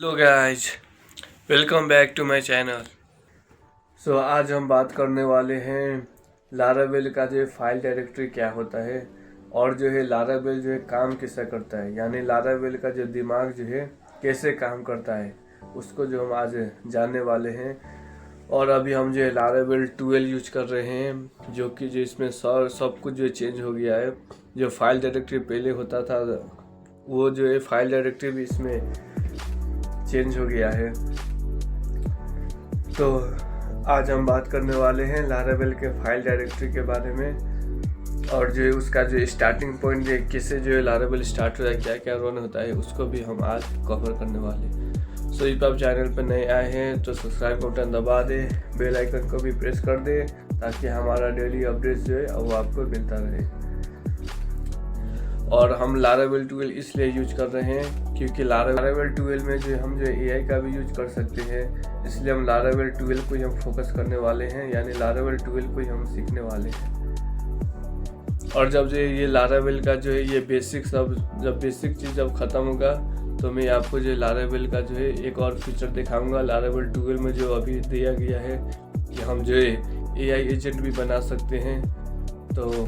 Hello guys, welcome back to my channel. आज हम बात करने वाले हैं लारावेल का जो फाइल डायरेक्टरी क्या होता है और जो है लारावेल जो है काम कैसा करता है, यानी लारावेल का जो दिमाग जो है कैसे काम करता है उसको जो हम आज जानने वाले हैं। और अभी हम जो है लारावेल 12 यूज कर रहे हैं, जो कि जो इसमें सब कुछ जो चेंज हो गया है। जो फाइल डायरेक्टरी पहले होता था वो जो है फाइल डायरेक्टरी भी इसमें चेंज हो गया है। तो आज हम बात करने वाले हैं लारावेल के फाइल डायरेक्टरी के बारे में और जो है उसका जो स्टार्टिंग पॉइंट है, कैसे जो है लारावेल स्टार्ट होता है, क्या क्या रन होता है, उसको भी हम आज कवर करने वाले हैं। इफ आप चैनल पर नए आए हैं तो सब्सक्राइब बटन दबा दे, बेल आइकन को भी प्रेस कर दे ताकि हमारा डेली अपडेट जो है वो आपको मिलता रहे। और हम लारावेल 12 इसलिए यूज कर रहे हैं क्योंकि लारावेल 12 में जो हम जो एआई का भी यूज कर सकते हैं, इसलिए हम लारावेल 12 को ही हम फोकस करने वाले हैं, यानी लारावेल 12 को ही हम सीखने वाले हैं। और जब जो ये लारावेल का जो है ये बेसिक जब बेसिक चीज़ जब ख़त्म होगा तो मैं आपको जो लारावेल का जो है एक और फीचर दिखाऊंगा। लारावेल 12 में जो अभी दिया गया है कि हम जो है एआई एजेंट भी बना सकते हैं। तो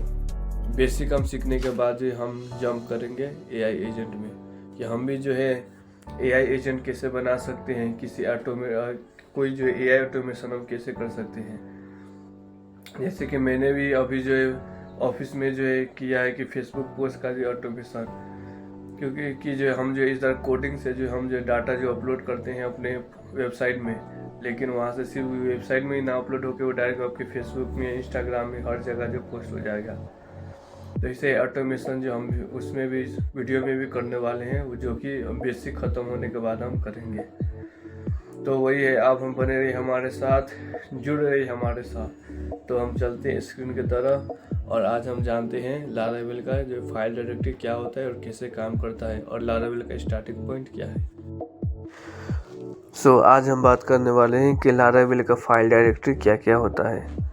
बेसिक हम सीखने के बाद जो हम जंप करेंगे एआई एजेंट में कि हम भी जो है एआई एजेंट कैसे बना सकते हैं, कोई जो एआई ऑटोमेशन हम कैसे कर सकते हैं। जैसे कि मैंने भी अभी जो है ऑफिस में जो है किया है कि फेसबुक पोस्ट का जो ऑटोमेशन, क्योंकि कि जो हम जो इस तरह कोडिंग से जो हम जो डाटा जो अपलोड करते हैं अपने वेबसाइट में, लेकिन वहाँ से सिर्फ वेबसाइट में ही ना अपलोड होकर वो डायरेक्ट आपके फेसबुक में, इंस्टाग्राम में, हर जगह जो पोस्ट हो जाएगा। तो इसे ऑटोमेशन जो हम उसमें भी वीडियो में भी करने वाले हैं, वो जो कि बेसिक ख़त्म होने के बाद हम करेंगे। तो वही है, आप हम बने रहिए हमारे साथ, जुड़ रहिए हमारे साथ। तो हम चलते हैं स्क्रीन की तरफ और आज हम जानते हैं लारावेल का जो फाइल डायरेक्टरी क्या होता है और कैसे काम करता है और लारावेल का स्टार्टिंग पॉइंट क्या है। आज हम बात करने वाले हैं कि लारावेल का फाइल डायरेक्टरी क्या क्या होता है,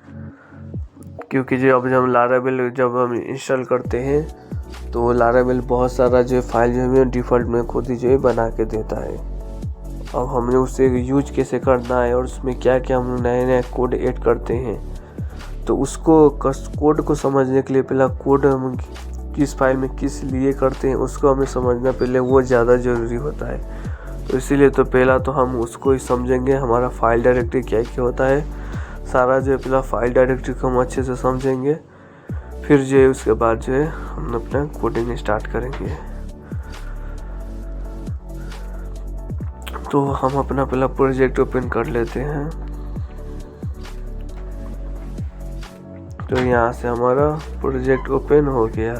क्योंकि जो अब हम लारावेल जब हम इंस्टॉल करते हैं तो लारावेल बहुत सारा जो फाइल जो हमें डिफ़ॉल्ट में खुद ही जो है बना के देता है। अब हमने उसे यूज कैसे करना है और उसमें क्या क्या हम नए नए कोड ऐड करते हैं, तो उसको कोड को समझने के लिए पहला कोड हम किस फाइल में किस लिए करते हैं उसको हमें समझना पहले वो ज़्यादा ज़रूरी होता है। तो इसीलिए तो पहला तो हम उसको ही समझेंगे, हमारा फाइल डायरेक्टरी क्या क्या होता है। सारा जो पहला फाइल डायरेक्टरी को हम अच्छे से समझेंगे, फिर जो है उसके बाद जो है हम अपना कोडिंग स्टार्ट करेंगे। तो हम अपना पहला प्रोजेक्ट ओपन कर लेते हैं। तो यहाँ से हमारा प्रोजेक्ट ओपन हो गया।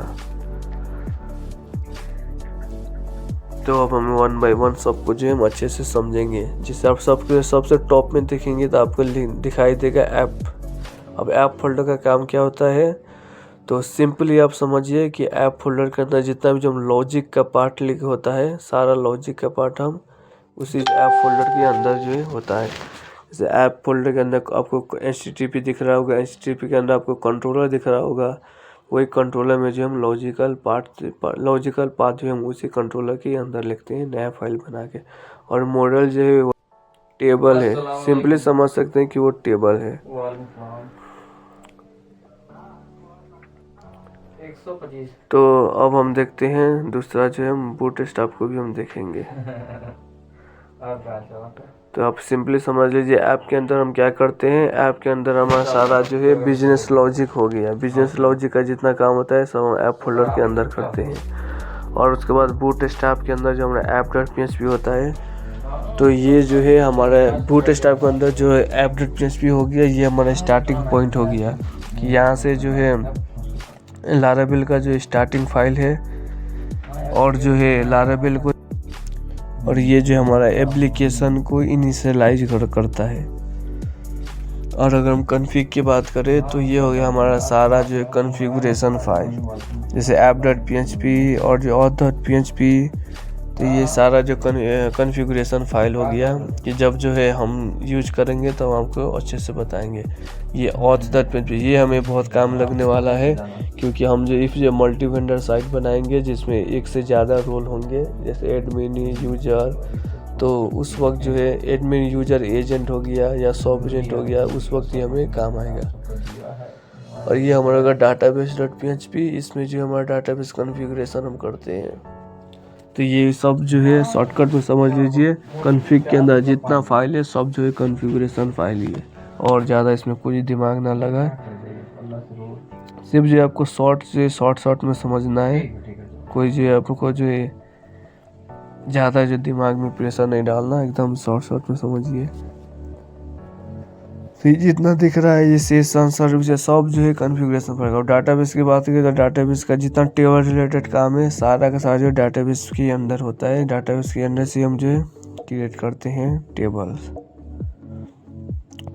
तो अब हम 1 बाय 1 सबको जो है हम अच्छे से समझेंगे। जिससे आप सबसे टॉप में देखेंगे तो आपको दिखाई देगा ऐप। अब ऐप फोल्डर का काम क्या होता है, तो सिंपली आप समझिए कि ऐप फोल्डर के अंदर जितना भी जो हम लॉजिक का पार्ट लिखा होता है, सारा लॉजिक का पार्ट हम उसी ऐप फोल्डर के अंदर जो है होता है। जैसे ऐप फोल्डर के अंदर आपको HTTP दिख रहा होगा, HTTP के अंदर आपको कंट्रोलर दिख रहा होगा, वही कंट्रोलर में जो हम लॉजिकल पार्ट जो हम उसी कंट्रोलर के अंदर लिखते हैं नया फाइल बना के। और मॉडल जो है वो टेबल है, सिंपली समझ सकते हैं कि वो टेबल है। 125। तो अब हम देखते हैं दूसरा जो है हम बूटस्ट्रैप को भी हम देखेंगे। तो आप सिंपली समझ लीजिए ऐप के अंदर हम क्या करते हैं, ऐप के अंदर हमारा सारा जो है बिजनेस लॉजिक हो गया। बिजनेस लॉजिक का जितना काम होता है सब हम ऐप फोल्डर के अंदर करते हैं। और उसके बाद बूटस्ट्रैप के अंदर जो हमारा app.php होता है, तो ये जो है हमारा बूटस्ट्रैप के अंदर जो है app.php हो गया, ये हमारा स्टार्टिंग पॉइंट हो गया कि यहाँ से जो है लारावेल का जो स्टार्टिंग फाइल है और जो है लारावेल को, और ये जो हमारा एप्लीकेशन को इनिशियलाइज करता है। और अगर हम कॉन्फ़िग की बात करें तो ये हो गया हमारा सारा जो है कॉन्फ़िगरेशन फाइल, जैसे app.php और जो auth.php। तो ये सारा जो कॉन्फ़िगरेशन फाइल हो गया कि जब जो है हम यूज करेंगे तो हम आपको अच्छे से बताएंगे। ये auth.php ये हमें बहुत काम लगने वाला है, क्योंकि हम जो मल्टी वेंडर साइट बनाएंगे जिसमें एक से ज़्यादा रोल होंगे, जैसे एडमिन, यूजर, तो उस वक्त जो है एडमिन यूजर एजेंट हो गया या सॉफ्ट एजेंट हो गया, उस वक्त ये हमें काम आएगा। और ये हमारा अगर database.php, इसमें जो हमारा डाटाबेस कॉन्फ़िगरेशन हम करते हैं। तो ये सब जो है शॉर्टकट में समझ लीजिए, कॉन्फ़िग के अंदर जितना फाइल है सब जो है कॉन्फ़िगरेशन फाइल ही है, और ज़्यादा इसमें कोई दिमाग ना लगाए। सिर्फ जो आपको शॉर्ट में समझना है, कोई जो है आपको जो है ज़्यादा जो दिमाग में प्रेशर नहीं डालना, एकदम शॉर्ट में समझिए। फिर जितना दिख रहा है ये सेशन सर्विस सब जो है कॉन्फ़िगरेशन पड़ेगा। और डाटाबेस की बात करें तो डाटाबेस का जितना टेबल रिलेटेड काम है सारा का सारा जो डाटाबेस के अंदर होता है। डाटाबेस के अंदर से हम जो है क्रिएट करते हैं टेबल्स।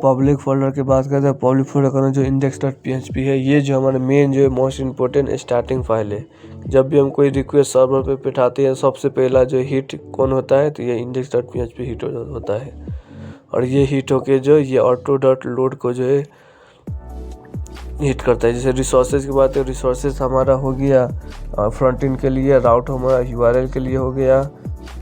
पब्लिक फोल्डर की बात करें तो पब्लिक फोल्डर का जो index.php है, ये जो हमारा मेन जो है मोस्ट इम्पोर्टेंट स्टार्टिंग फाइल है। जब भी हम कोई रिक्वेस्ट सर्वर पे बैठाते हैं, सबसे पहला जो हिट कौन होता है, तो ये index.php हिट होता है। और ये हिट होके जो ये auto.load को जो है हिट करता है। जैसे रिसोर्सेज की बात है, रिसोर्सेज हमारा हो गया फ्रंट एंड के लिए, राउट हमारा URL के लिए हो गया,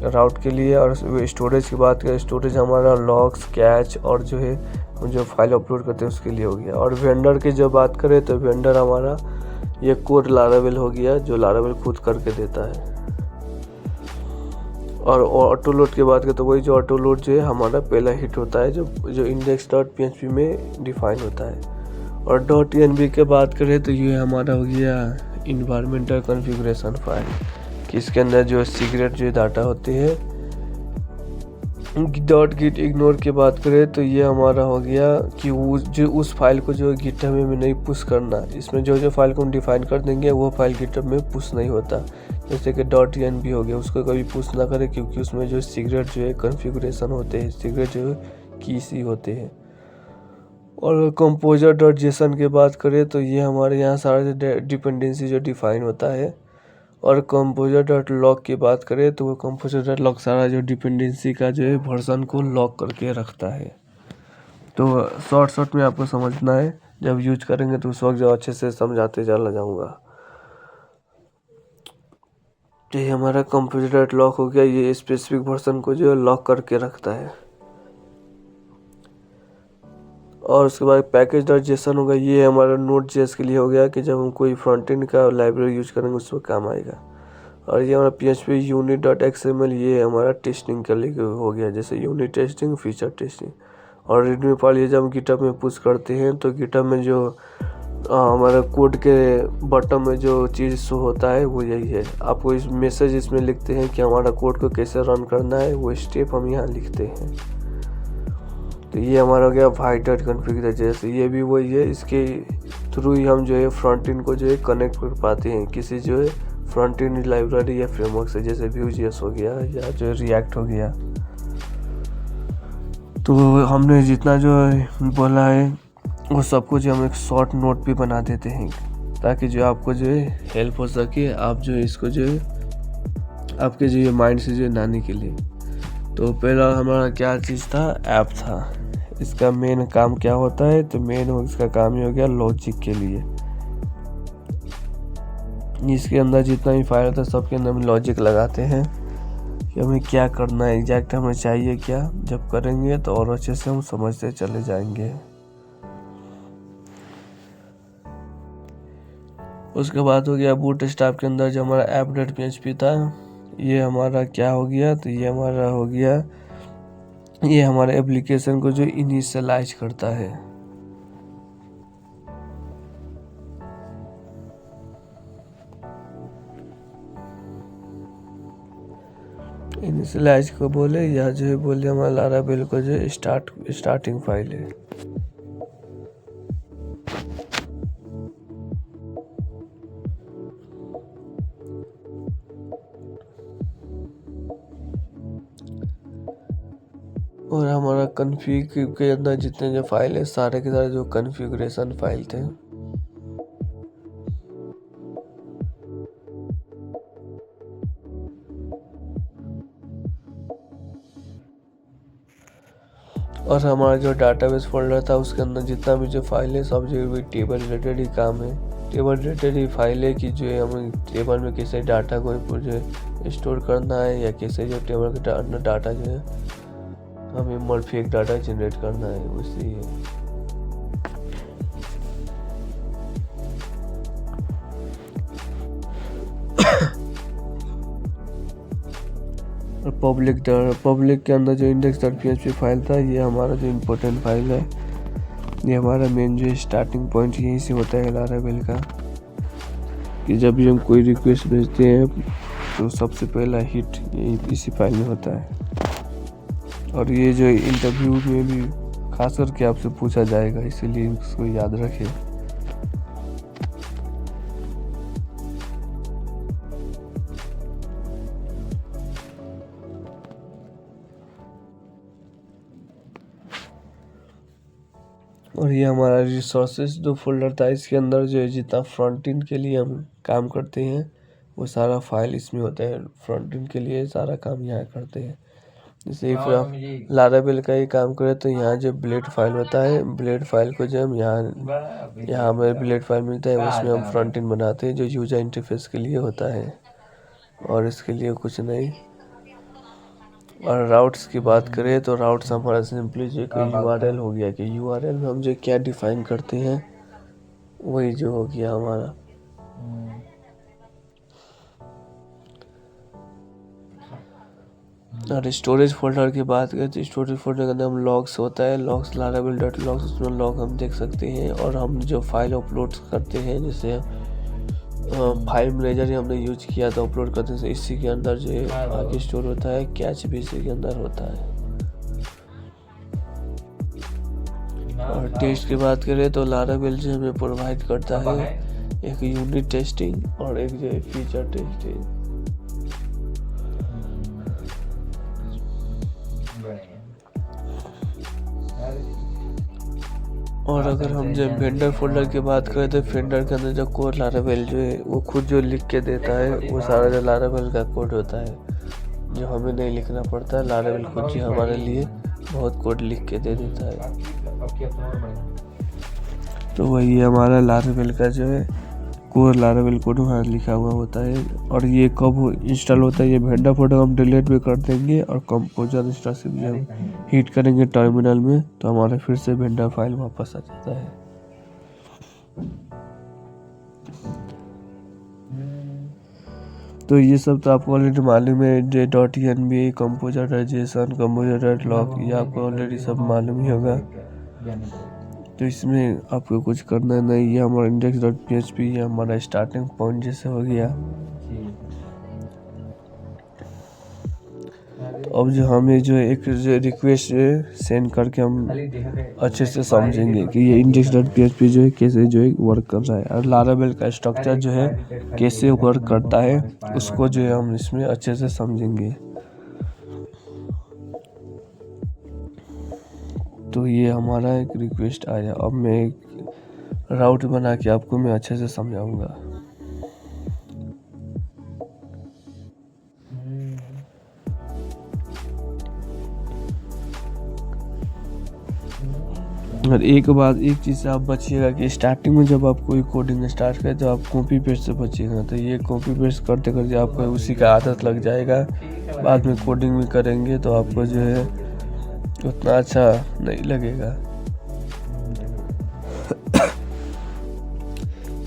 राउट के लिए। और स्टोरेज की बात करें, स्टोरेज हमारा लॉग्स, कैच और जो है जो फाइल अपलोड करते हैं उसके लिए हो गया। और वेंडर की जो बात करें तो वेंडर हमारा ये कोड लारावेल हो गया, जो लारावेल खुद करके देता है। और ऑटो लोड की बात करें तो वही जो ऑटो लोड जो है हमारा पहला हिट होता है, जो index.php में डिफाइन होता है। और .env की बात करें तो ये हमारा हो गया इन्वायरमेंटल कॉन्फ़िगरेशन फाइल, कि इसके अंदर जो सीक्रेट जो डाटा होते हैं। .git इग्नोर की बात करें तो ये हमारा हो गया कि उस फाइल को जो गिटहब में नहीं पुश करना। इसमें जो फाइल को हम डिफाइन कर देंगे वो फाइल गिटहब में पुश नहीं होता। जैसे कि .env हो गया, उसको कभी पुश ना करें, क्योंकि उसमें जो सीक्रेट जो है कॉन्फ़िगरेशन होते हैं, सीक्रेट जो कीज ही होते हैं। और composer.json की बात करें तो ये हमारे यहाँ सारे डिपेंडेंसी जो डिफाइन होता है। और composer.log की बात करें तो वो composer.log सारा जो डिपेंडेंसी का जो है वर्जन को लॉक करके रखता है। तो शॉर्ट में आपको समझना है, जब यूज करेंगे तो उस वक्त जो अच्छे से समझाते चला जाऊँगा। तो ये हमारा composer.log हो गया, ये स्पेसिफिक वर्जन को जो है लॉक करके रखता है। और उसके बाद पैकेज.json होगा, ये हमारा Node.js के लिए हो गया, कि जब हम कोई फ्रंट एंड का लाइब्रेरी यूज करेंगे उस वक्त काम आएगा। और ये हमारा PHP unit.xml, ये हमारा टेस्टिंग के लिए हो गया, जैसे यूनिट टेस्टिंग, फीचर टेस्टिंग। और रीडमी फाइल ये जब हम गिटहब में पुश करते हैं तो गिटहब में जो हमारा कोड के बॉटम में जो चीज़ शो होता है वो यही है। आपको इस मैसेज इसमें लिखते हैं कि हमारा कोड को कैसे रन करना है, वो स्टेप हम यहाँ लिखते हैं। तो ये हमारा हो गया वाइडर कॉन्फ़िगर, जैसे ये भी वही है, इसके थ्रू ही हम जो है फ्रंट एंड को जो है कनेक्ट कर पाते हैं किसी जो है फ्रंट एंड लाइब्रेरी या फ्रेमवर्क से, जैसे Vue.js हो गया या जो रिएक्ट हो गया। तो हमने जितना जो बोला है वो सब कुछ हम एक शॉर्ट नोट भी बना देते हैं, ताकि जो आपको जो है हेल्प हो सके, आप जो इसको जो है आपके जो माइंड से जो है लाने के लिए। तो पहला हमारा क्या चीज़ था, ऐप था। इसका मेन काम क्या होता है, तो मेन इसका काम ही हो गया लॉजिक के लिए। इसके अंदर जितना भी फाइल होता है सबके अंदर हम लॉजिक लगाते हैं कि हमें क्या करना है, एग्जैक्ट हमें चाहिए क्या। जब करेंगे तो और अच्छे से हम समझते चले जाएंगे। उसके बाद हो गया बूटस्ट्रैप के अंदर जो हमारा app.php था, ये हमारा क्या हो गया, तो ये हमारा हो गया, ये हमारे एप्लीकेशन को जो इनिशियलाइज करता है। इनिशियलाइज को बोले या जो है बोले हमारा लारावेल को जो स्टार्टिंग फाइल है। और हमारा कॉन्फ़िग के अंदर जितने जो फाइल है सारे के सारे जो कॉन्फ़िगरेशन फाइल थे। और हमारा जो डाटाबेस फोल्डर था उसके अंदर जितना भी जो फाइल है सब जो भी टेबल रिलेटेड ही काम है। टेबल रिलेटेड ही फाइल है कि जो है हम टेबल में कैसे डाटा को जो स्टोर करना है या कैसे जो टेबल के अंदर डाटा जो है हमें मॉडिफाइड डाटा जनरेट करना है उसी है। पब्लिक के अंदर जो index.php फाइल था ये हमारा जो इम्पोर्टेंट फाइल है, ये हमारा मेन जो स्टार्टिंग पॉइंट यहीं से होता है लारावेल का, कि जब भी हम कोई रिक्वेस्ट भेजते हैं तो सबसे पहला हिट यही इसी फाइल में होता है। और ये जो इंटरव्यू में भी खास करके आपसे पूछा जाएगा, इसीलिए इसको याद रखें। और ये हमारा रिसोर्सेज जो फोल्डर था, इसके अंदर जो है जितना फ्रंट एंड के लिए हम काम करते हैं वो सारा फाइल इसमें होता है। फ्रंट एंड के लिए सारा काम यहाँ करते हैं। जैसे फिर आप लारावेल का ही काम करें तो यहाँ जो ब्लेड फाइल होता है, ब्लेड फाइल को जो हम यहाँ हमें ब्लेड फाइल मिलता है, उसमें हम फ्रंट एंड बनाते हैं जो यूजर इंटरफेस के लिए होता है, और इसके लिए कुछ नहीं। और राउट्स की बात करें तो राउट्स हमारा सिंपली जो यूआरएल हो गया, कि यूआरएल में हम जो क्या डिफाइन करते हैं वही जो हो गया हमारा। और स्टोरेज फोल्डर की बात करें तो स्टोरेज फोल्डर के अंदर हम लॉग्स होता है, लॉग्स laravel.logs, उसमें लॉग हम देख सकते हैं। और हम जो फाइल अपलोड करते हैं, जैसे फाइल मैनेजर हमने यूज किया था अपलोड करते हैं, इसी के अंदर जो है आगे स्टोर होता है, कैच भी इसी के अंदर होता है। और टेस्ट की बात करें तो लारावेल जो हमें प्रोवाइड करता है एक यूनिट टेस्टिंग और एक जो है फीचर टेस्टिंग। और अगर हम जब वेंडर फोल्डर की बात करें तो वेंडर के अंदर जो कोड लारावेल जो है वो खुद जो लिख के देता है, वो सारा जो लारावेल का कोड होता है, जो हमें नहीं लिखना पड़ता है। लारावेल खुद ही हमारे लिए बहुत कोड लिख के दे देता है। तो वही हमारा लारावेल का जो है कोड, लारावेल कोड वहाँ लिखा हुआ होता है। और ये कब इंस्टॉल होता है, ये वेंडर फोल्डर हम डिलीट भी कर देंगे और कंपोजर इंस्टॉल भी हम हिट करेंगे टर्मिनल में, तो हमारा फिर से वेंडर फाइल वापस आ जाता है। तो ये सब तो आपको ऑलरेडी मालूम है, j.env, composer.json, composer.log, ये आपको ऑलरेडी सब मालूम ही होगा। तो इसमें आपको कुछ करना नहीं, ये हमारा index.php, ये हमारा स्टार्टिंग पॉइंट जैसे हो गया। तो अब जो हमें जो एक जो रिक्वेस्ट सेंड करके हम अच्छे से समझेंगे कि ये index.php जो है कैसे जो है वर्क कर रहा है, और लारावेल का स्ट्रक्चर जो है कैसे वर्क करता है, उसको जो है हम इसमें अच्छे से समझेंगे। तो ये हमारा एक रिक्वेस्ट आया, अब मैं एक राउट बना के आपको मैं अच्छे से समझाऊंगा। और एक चीज़ से आप बचिएगा कि स्टार्टिंग में जब आप कोई कोडिंग स्टार्ट करें तो आप कॉपी पेस्ट से बचिएगा। तो ये कॉपी पेस्ट करते करते आपको उसी का आदत लग जाएगा, बाद में कोडिंग भी करेंगे तो आपको जो है उतना अच्छा नहीं लगेगा।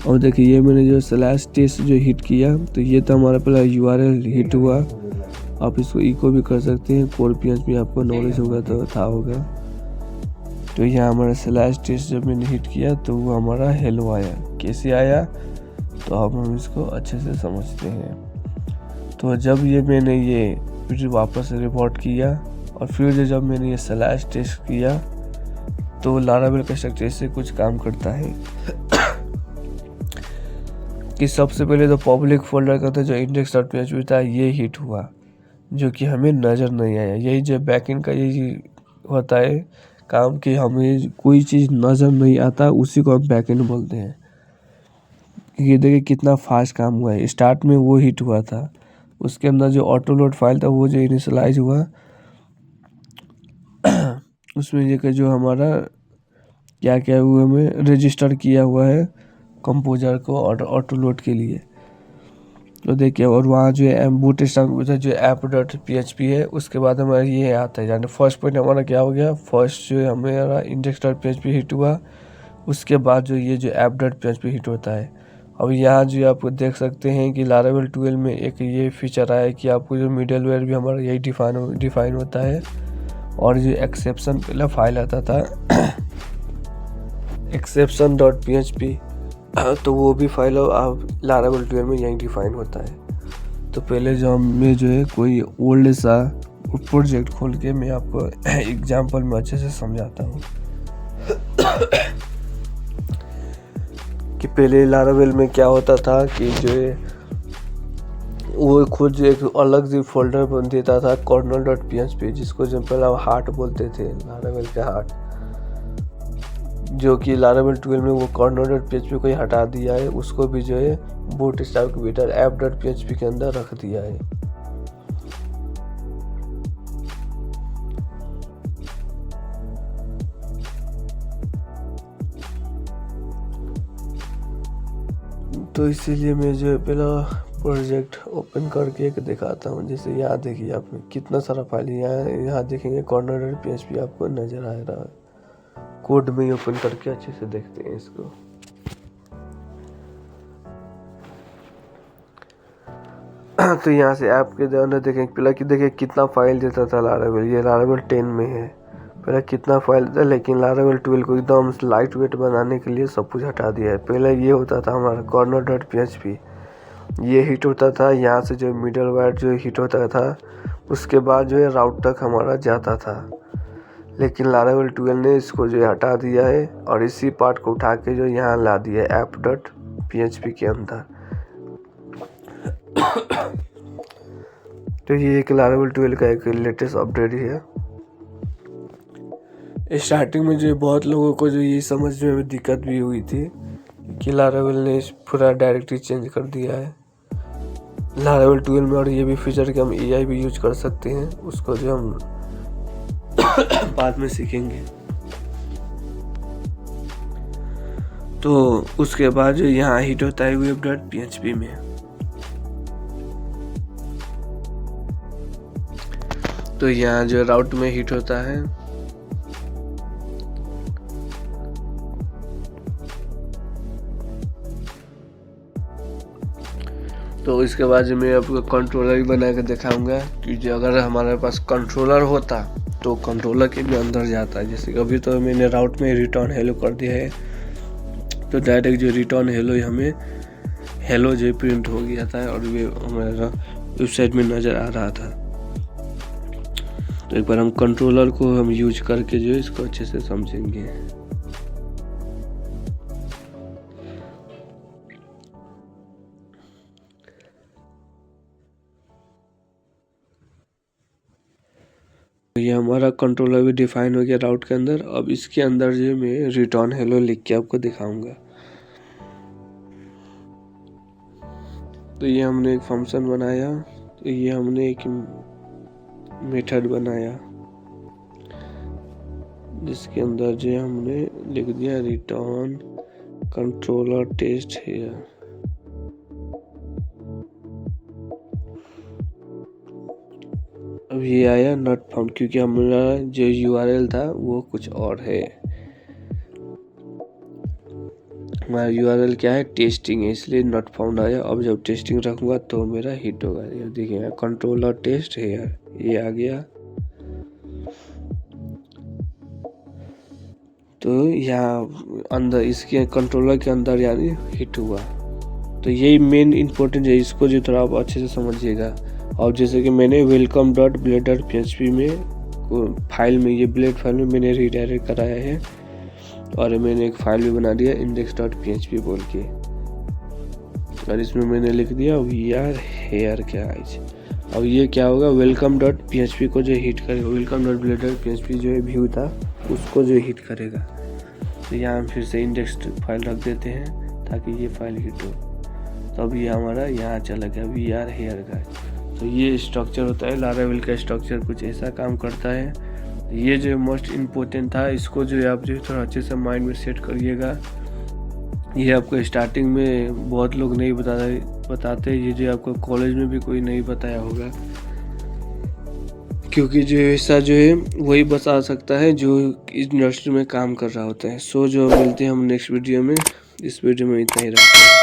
और देखिए ये मैंने जो /test जो हिट किया, तो ये तो हमारा पहला यूआरएल हिट हुआ। आप इसको इको भी कर सकते हैं, कोर PHP आपको नॉलेज होगा तो था होगा। तो यहाँ हमारा /test जब मैंने हिट किया तो वो हमारा हेलो आया। कैसे आया तो अब हम इसको अच्छे से समझते हैं। तो जब ये मैंने ये फिर वापस रिपोर्ट किया और फिर जब मैंने ये /test किया तो लारावेल का स्ट्रक्चर से कुछ काम करता है कि सबसे पहले तो पब्लिक फोल्डर का था जो index.php था, ये हिट हुआ जो कि हमें नज़र नहीं आया। यही जो बैकएंड का यही होता है काम, कि हमें कोई चीज़ नज़र नहीं आता उसी को हम बैकएंड बोलते हैं। ये देखिए कितना फास्ट काम हुआ है। स्टार्ट में वो हिट हुआ था, उसके अंदर जो ऑटो लोड फाइल था वो जो इनिशियलाइज हुआ उसमें ये जो हमारा क्या क्या हुआ में रजिस्टर किया हुआ है कंपोजर को ऑटो लोड के लिए। तो देखिए, और वहाँ जो है बूट स्टैक जो app.php है, उसके बाद हमारा ये आता है, यानी फर्स्ट पॉइंट हमारा क्या हो गया, फर्स्ट जो है हमारा index.php हिट हुआ, उसके बाद जो ये जो app.php हिट होता है। अब यहाँ जो आप देख सकते हैं कि लारावेल 12 में एक ये फीचर आया है कि आपको जो मिडलवेयर भी हमारा यही डिफाइन होता है, और जो एक्सेप्शन पहला फाइल आता था exception.php, तो वो भी फाइल आप लारावेल 12 में यही डिफाइन होता है। तो पहले जो मैं जो है कोई ओल्ड सा प्रोजेक्ट खोल के मैं आपको एग्जांपल में अच्छे से समझाता हूँ कि पहले लारावेल में क्या होता था कि जो है वो खुद जो एक अलग से फोल्डर बन देता था kernel.php, जिसको जो पहले हार्ट बोलते थे, लारावेल का हार्ट, जो कि लारावेल 12 में वो kernel.php को ही हटा दिया है, उसको भी जो है बूटस्ट्रैप भीतर app.php के अंदर रख दिया है। तो इसीलिए मैं जो है पहला प्रोजेक्ट ओपन करके एक दिखाता हूँ। जैसे यहाँ देखिए, आप कितना सारा फाइल यहाँ देखेंगे kernel.php आपको नजर आ रहा है। कोड में ही ओपन करके अच्छे से देखते हैं इसको। तो यहाँ से ऐप के अंदर देखें, पहले कि देखिए कितना फाइल देता था लारावेल, ये लारावेल 10 में है, पहले कितना फाइल था, लेकिन लारावेल 12 को एकदम लाइट वेट बनाने के लिए सब कुछ हटा दिया है। पहले ये होता था हमारा kernel.php, ये हिट होता था, यहाँ से जो मिडलवेयर जो हिट होता था, उसके बाद जो है राउट तक हमारा जाता था। लेकिन लारावेल 12 ने इसको जो हटा दिया है और इसी पार्ट को उठा के जो यहाँ ला दिया है app.php के अंदर। तो ये एक लारावेल 12 का एक लेटेस्ट अपडेट है। स्टार्टिंग में जो बहुत लोगों को जो ये समझने में दिक्कत भी हुई थी कि लारावेल ने पूरा डायरेक्टरी चेंज कर दिया है लारावेल 12 में, और ये भी फीचर कि हम AI भी यूज कर सकते हैं, उसको जो हम बाद में सीखेंगे। तो उसके बाद जो यहाँ हिट होता है web.php में। तो यहाँ जो राउट में हिट होता है, तो इसके बाद जो मैं आपको कंट्रोलर भी बना के दिखाऊंगा कि जो अगर हमारे पास कंट्रोलर होता तो कंट्रोलर के भी अंदर जाता है। जैसे अभी तो मैंने राउट में रिटर्न हेलो कर दिया है, तो डायरेक्ट जो रिटर्न हेलो हमें हेलो जो प्रिंट हो गया था और ये हमारा वेबसाइट में नज़र आ रहा था। तो एक बार हम कंट्रोलर को हम यूज करके जो इसको अच्छे से समझेंगे। ये हमारा कंट्रोलर भी डिफाइन हो गया राउट के अंदर। अब इसके अंदर जो मैं रिटर्न हेलो लिख के आपको दिखाऊंगा। तो ये हमने एक फंक्शन बनाया, तो ये हमने एक मेथड बनाया जिसके अंदर जो हमने लिख दिया रिटर्न कंट्रोलर टेस्ट हियर। अब ये आया नॉट फाउंड, क्योंकि हमारा जो URL था वो कुछ और है। हमारा URL क्या है, टेस्टिंग है, इसलिए नॉट फाउंड आया। अब जब टेस्टिंग रखूंगा तो मेरा हिट होगा। ये देखिए कंट्रोलर टेस्ट है यार, ये आ गया। तो यहाँ अंदर इसके कंट्रोलर के अंदर यानी हिट हुआ। तो यही मेन इम्पोर्टेंट है, इसको जो थोड़ा आप अच्छे से समझिएगा। और जैसे कि मैंने welcome.blade.php में फाइल में, ये ब्लेड फाइल में मैंने रीडायरेक्ट कराया है, और मैंने एक फाइल भी बना दिया index.php बोल के, और इसमें मैंने लिख दिया we are here guys। अब ये क्या होगा, welcome.php को जो हिट करेगा, welcome.blade.php जो है व्यू था उसको जो हिट करेगा। तो यहाँ हम फिर से इंडेक्स फाइल रख देते हैं ताकि ये फाइल हिट हो। तो अब ये हमारा यहाँ चला गया we are here guys। तो ये स्ट्रक्चर होता है, लारावेल का स्ट्रक्चर कुछ ऐसा काम करता है। ये जो मोस्ट इम्पोर्टेंट था, इसको जो है आप जो थोड़ा अच्छे से माइंड में सेट करिएगा। ये आपको स्टार्टिंग में बहुत लोग नहीं बताते हैं, ये जो आपको कॉलेज में भी कोई नहीं बताया होगा, क्योंकि जो ऐसा जो है वही बता सकता है जो इंडस्ट्री में काम कर रहा होता है। सो जो मिलते हैं हम नेक्स्ट वीडियो में, इस वीडियो में इतना ही रखते हैं।